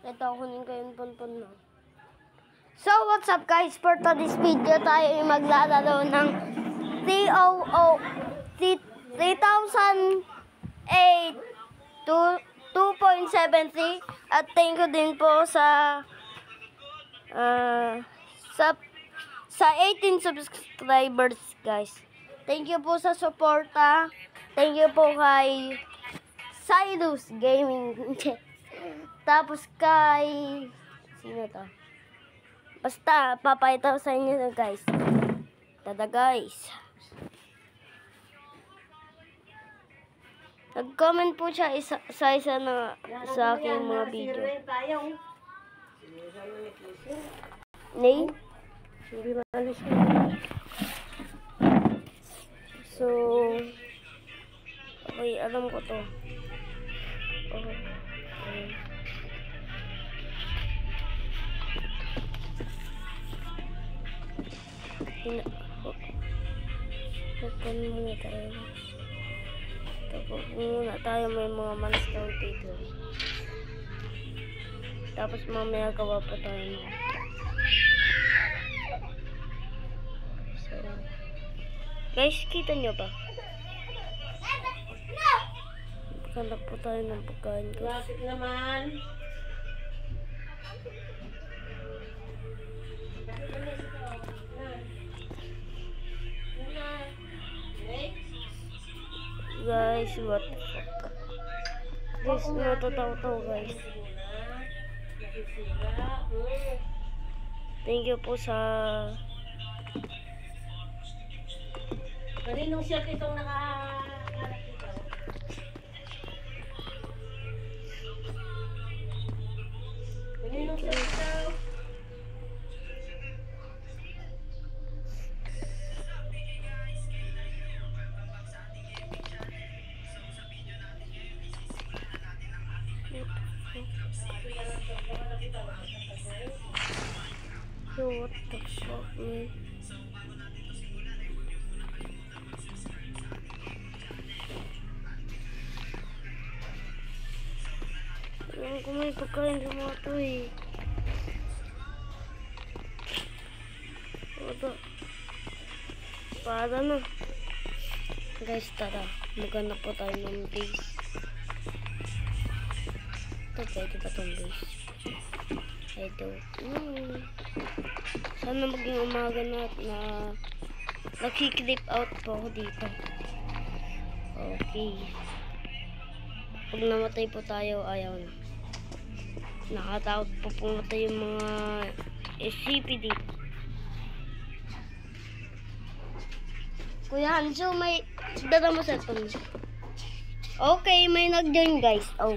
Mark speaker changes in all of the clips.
Speaker 1: Ito, kunin ko yung punpun na. So, what's up guys? For today's video, tayo ay maglalaro ng 3008 2.73 at thank you din po sa 18 subscribers guys. Thank you po sa suporta. Thank you po kay Cyrus Gaming. Tapos kay sino to? Basta papayta ko sa inyo guys. Tada guys. Nag-comment po siya sa isa na sa aking mga video. Nay? Hindi maalis mo. So, okay, alam ko to. Okay. Open muna tayo. Tapos muna tayo, may mga monster dito. Tapos mamaya gawa pa tayo. So, guys, kita nyo ba? Hanap po tayo ng pagkain.
Speaker 2: Bakit naman?
Speaker 1: Guys, what the fuck? Guys, natataw-taw guys. Thank you po sa...
Speaker 2: Kaninong shirt itong nakaharap dito? Kaninong shirt ito?
Speaker 1: Yo, what the fuck, man? Alam ko may pagkain sa mga to eh. Ito. Para na. Guys, tara. Maghanap po tayo ng base. Ito, pwede ba itong base? I don't know. Sana maging umaga na nag-clip out po ako dito. Okay. Pag namatay po tayo, ayaw na. Nakatakot po pumatay yung mga SCP dito. Kuya Hanso, may dala mo sa phone. Okay, may nag-join guys. Oh.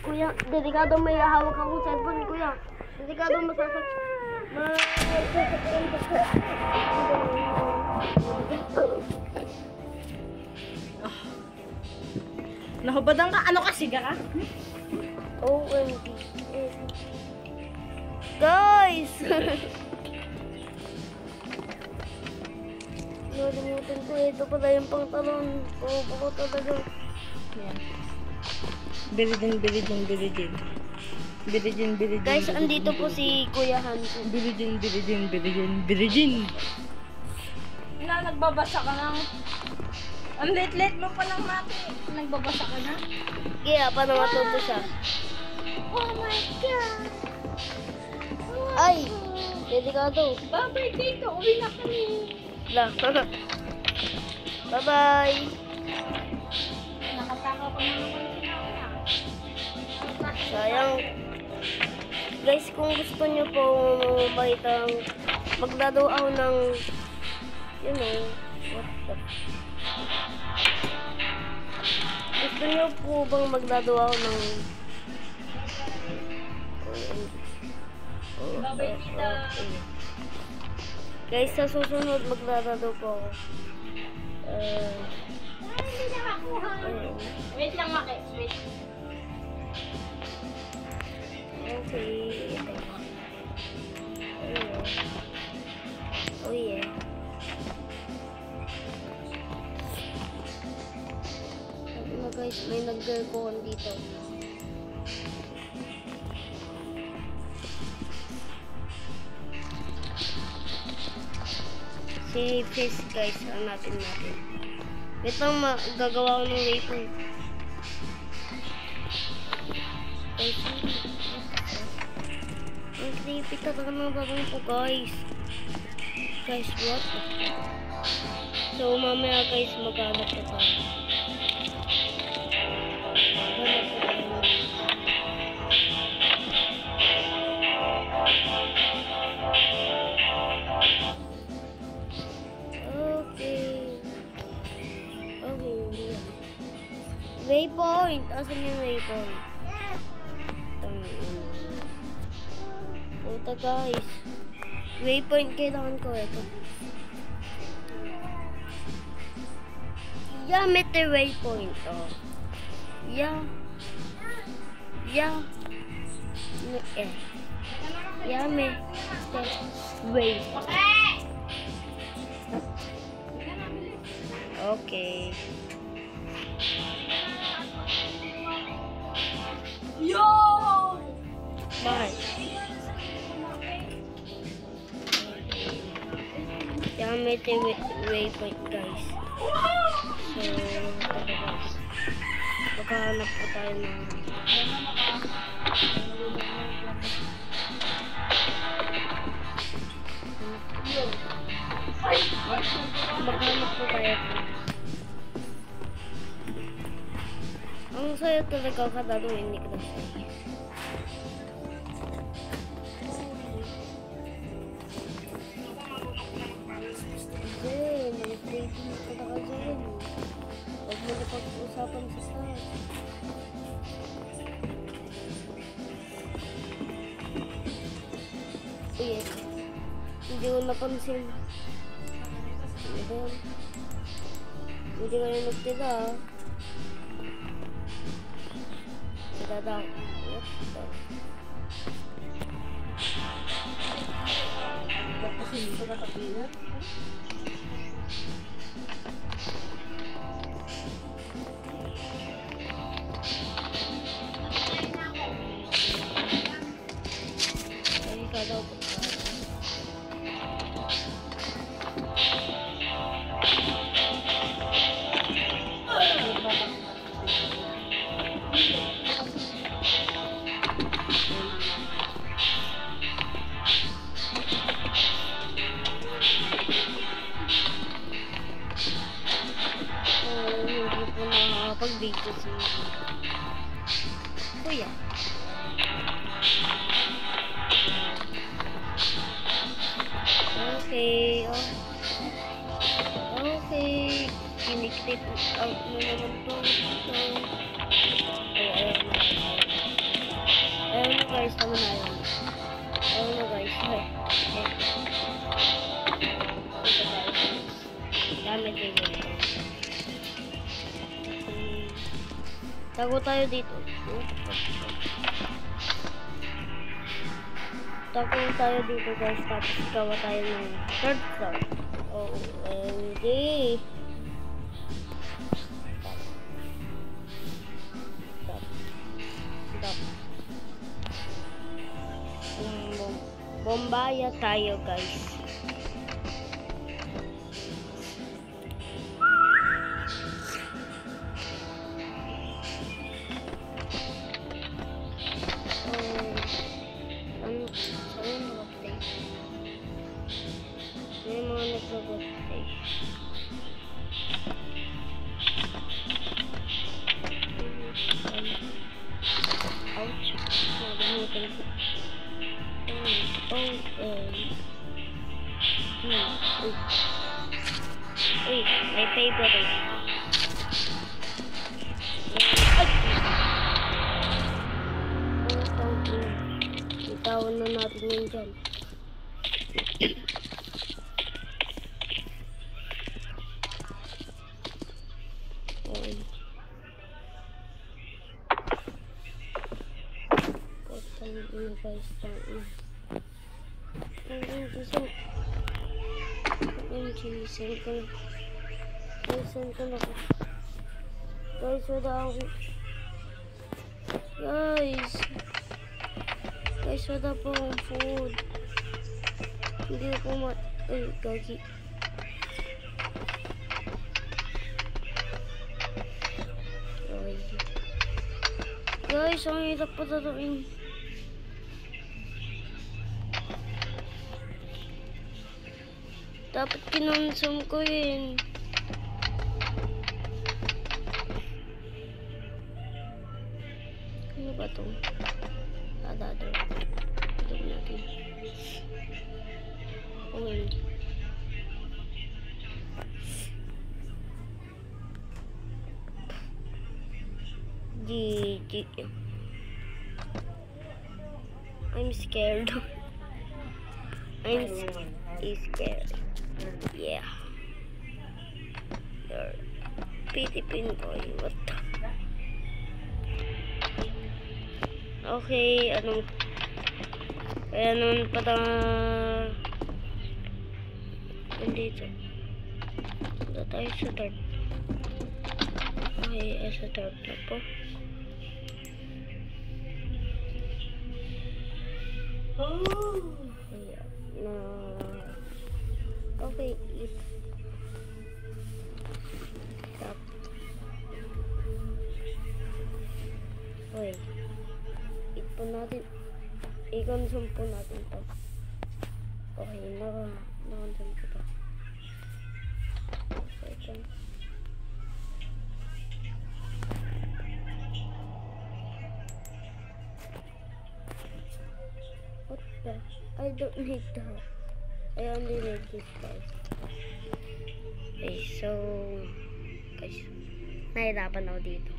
Speaker 1: Kuya, delikado may hawak akong cellphone, kuya. Delikado masasak.
Speaker 2: Nahubadan ka? Ano kasi ka?
Speaker 1: OMG. Guys! Nalimutan ko, ito pala yung pangtalon. Bako talaga.
Speaker 2: Yan. Biridin.
Speaker 1: Guys, andito po si Kuya Hanso.
Speaker 2: Biridin. Nagbabasa ka lang. Ang late mo pa lang, mati. Nagbabasa ka na?
Speaker 1: Kaya pa na matuto siya.
Speaker 2: Oh my God!
Speaker 1: Ay! Delikado.
Speaker 2: Babay dito. Uwi na kami.
Speaker 1: Bye-bye!
Speaker 2: Nakataka pa naman na.
Speaker 1: Sayang. Guys, kung gusto nyo po maglaro ako ng you know, what the gusto nyo po bang maglaro ako ng
Speaker 2: Babay kita.
Speaker 1: guys, sa susunod maglalaro po ako.
Speaker 2: Hindi nakakuha. Wait lang, Maki. Wait.
Speaker 1: Okay. Oh yeah. Ano guys, may nag-girl dito. Si Fish guys, hanapin natin. Ito gagawa ko ng waypoint. Guys, ang creepy talaga ng bagong ko guys. Guys, what? So mamaya guys, maghanap na tayo. Waypoint! Asan yung waypoint? Puta guys. Waypoint kailangan ko ito. Yeah, met the waypoint. Oh. Yeah. Yeah. Yeah, met the waypoint. Okay.
Speaker 2: Yo!
Speaker 1: Bakit? Yan may waypoint guys. So, maghahanap po tayo ng maghanap po tayo. Ang saya talaga kadalo hindi ko na siya. Huwag mo na pag-usapan sa saan. Uy, hindi ko napansin. Hindi ka na nagtila. Tila daw.
Speaker 2: Bakit hindi ko natapinan?
Speaker 1: Pag-video si Kuya. Okay, okay. Kiniklit out mo naman to. Ayun na guys, tama na yun. Ayun na guys. Dami kayo dito. Tago tayo dito. Tago tayo dito guys. Tapos gawa tayo ng third floor. OMG. Stop. Bombaya tayo guys. May mga nagpapatay. Ouch. Nagalimutan ko. Uy, my favorite. Itawan na natin yun dyan. Guys, wala po akong food. Hindi ko ay, gagi. Guys, ang hirap pa taruin. Dapat kinonsum ko yun. Ano ba ito? Adado. Ito natin. OMG. GG. I'm scared. I'm scared. Yeah. You're Philippine boy. What the? Okay, anong kaya naman pala dito. Punta tayo sa start. Okay, sa start na po. Ayan, na okay, eat. Stop. Okay. Eat po natin. I-consume po natin to. Okay, naka-consume ko to. Second. What the? I don't need that. I only need this guys. Okay, so guys, nahirapan ako dito.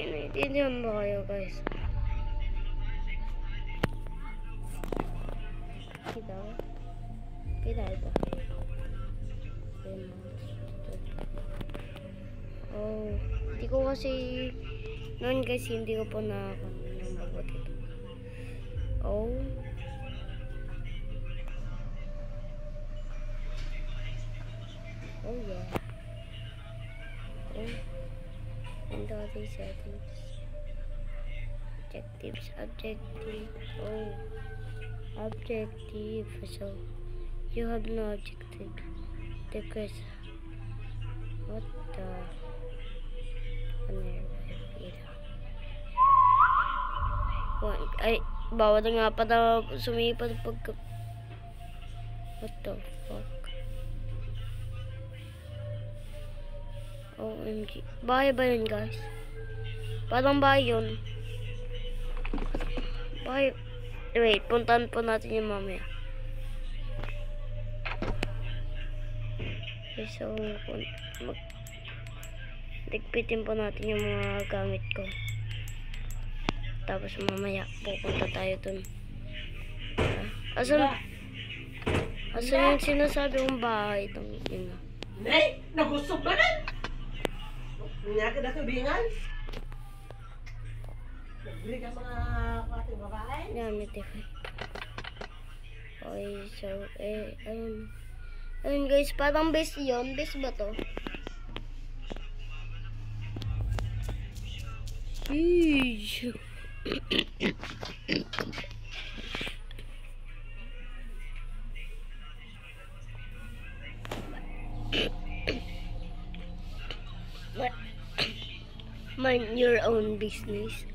Speaker 1: Inaiintindihan ba kayo guys? Kita ito. Oh, hindi ko kasi noon guys, hindi ko po nakakamabot ito. Oh. Oh yeah. Oh. And all these settings. Objectives. Oh. Objective. So, you have no objective. The question. What the? Ay, bawal na nga pala sumipad pagka... What the fuck? OMG. Bahay ba yun, guys? Parang bahay yun. Bahay. Wait, puntahan po natin yung mamaya. Okay, so, ligpitin po natin yung mga gamit ko. Tapos mamaya pupunta tayo dun. Asan yung sinasabi kong bahay itong ina?
Speaker 3: Nay, nagusog ba na? Nangyaka na tubingan? Nagbili ka mga ating babae?
Speaker 1: Gamit ito. Okay, so, ayun. Ayun guys, parang base yun. Base ba to? Sheesh. Mind your own business.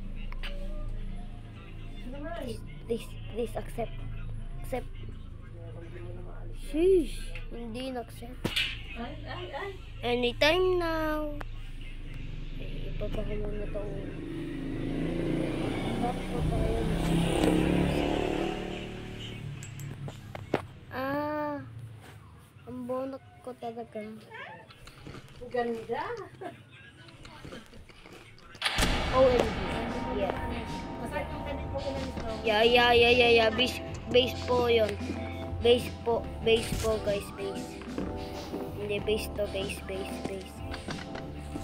Speaker 1: Please accept. Sheesh. Hindi na-accept.
Speaker 3: Ay.
Speaker 1: Anytime now. Ipapako muna itong back po tayo. Ang bonok ko talaga.
Speaker 3: Ganda.
Speaker 1: OMG. Yeah.
Speaker 3: Masarap yung kanit mo kinanito.
Speaker 1: Yeah. Base po yun. Base po guys, base. Hindi, base to, base.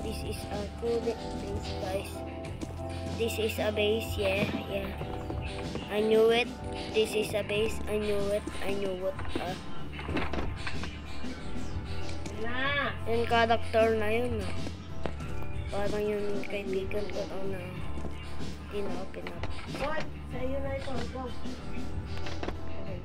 Speaker 1: This is a full base guys. This is a base, yeah. I knew it. This is a base, I knew it.
Speaker 3: Na.
Speaker 1: Yung character na yun, parang yung kaibigan ko na tinapin up.
Speaker 3: Boy, sa'yo na ito. Go.
Speaker 1: Okay.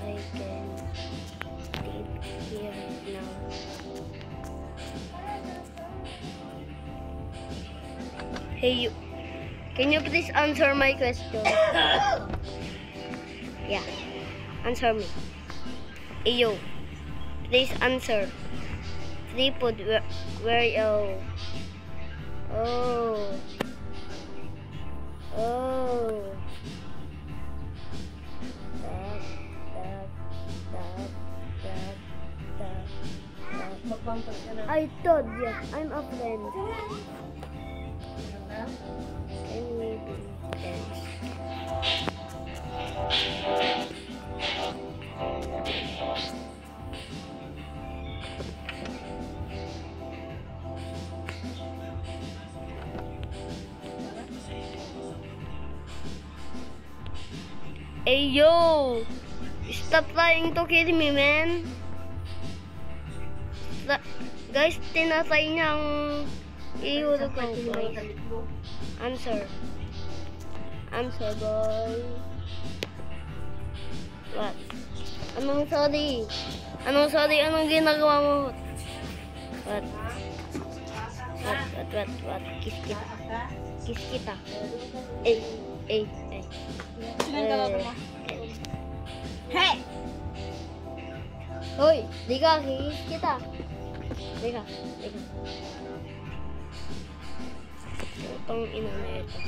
Speaker 1: I can take here now. Hey you, can you please answer my question? Yeah, answer me. Hey you, please answer. Free food, where you? Oh. Oh.
Speaker 3: Magpampas ka na.
Speaker 1: I told you, I'm a friend. Can we be friends? Hey yo! Stop trying to kill me, man! Guys, tinatay niya ang ihulog ko, guys. Answer. Answer, boy. What? Anong sorry? Anong sorry? Anong ginagawa mo? What? What? Kiss kita. Kiss kita. Eh.
Speaker 2: Sino yung kalaban mo? Hey!
Speaker 1: Hoy, di ka, kiss kita. Di ka. Itong ina na ito.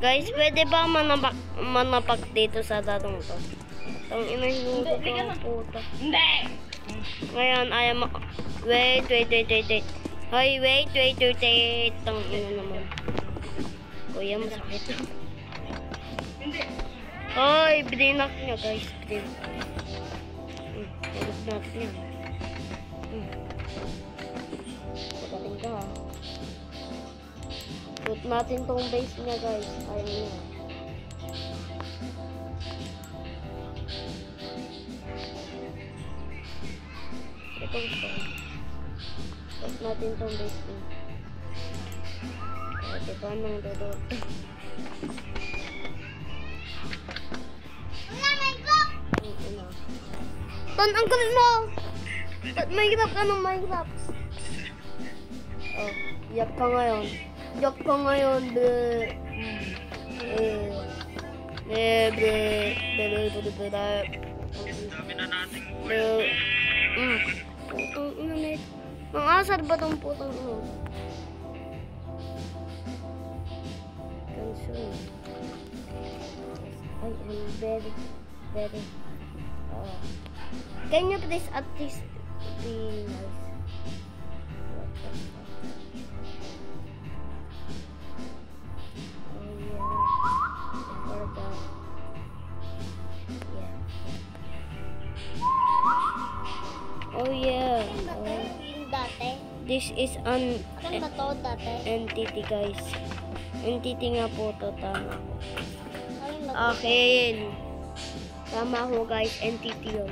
Speaker 1: Guys, pwede ba manapak dito sa datong to? Itong ina hinugot ko ang puta.
Speaker 2: Hindi!
Speaker 1: Ngayon, wait. Hoy, wait. Itong ina naman. Kuya, masakit.
Speaker 2: Hindi!
Speaker 1: Hoy, brinak niya, guys. Tulog natin yan. Pagaling ka, ha. Put natin tong base niya, guys. Ayaw niya. Itong stone. Put natin tong base niya. Diba nang dodot? Ton, ang kulit mo! Minecraft ka ng Minecraft. Oh, yak ka ngayon. Putang ina na ito. Mang-asar ba tong putang ina? Consume. I am very can you please at least be nice? Oh yeah, I forgot. Yeah. Oh yeah. This is an entity, guys. Entity nga po to, tama ko. Akin. Tama ko, guys. Entity yun.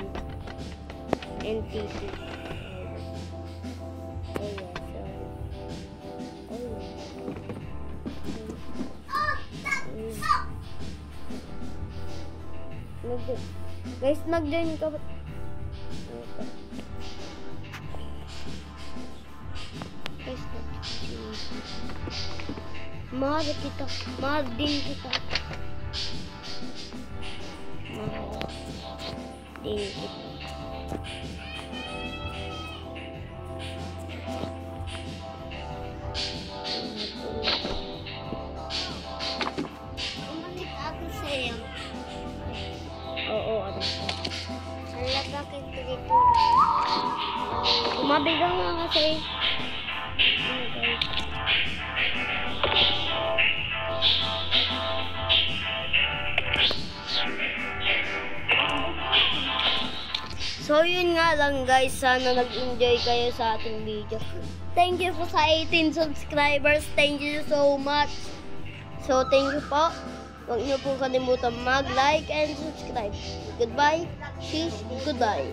Speaker 1: Entity. Oh yeah, sorry. Oh yeah. Guys, nag-join ka ba? Guys, mahal kita. Mahal din kita. Mahal din kita.
Speaker 2: Umalit ako sa'yo.
Speaker 1: Oo, ano.
Speaker 2: Ala, bakit dito?
Speaker 1: Tumabi ka nga kasi. Ano, guys? So, yun nga lang, guys. Sana nag-enjoy kayo sa ating video. Thank you po sa 18 subscribers. Thank you so much. So, thank you po. Huwag niyo po kalimutan mag-like and subscribe. Goodbye. She's goodbye.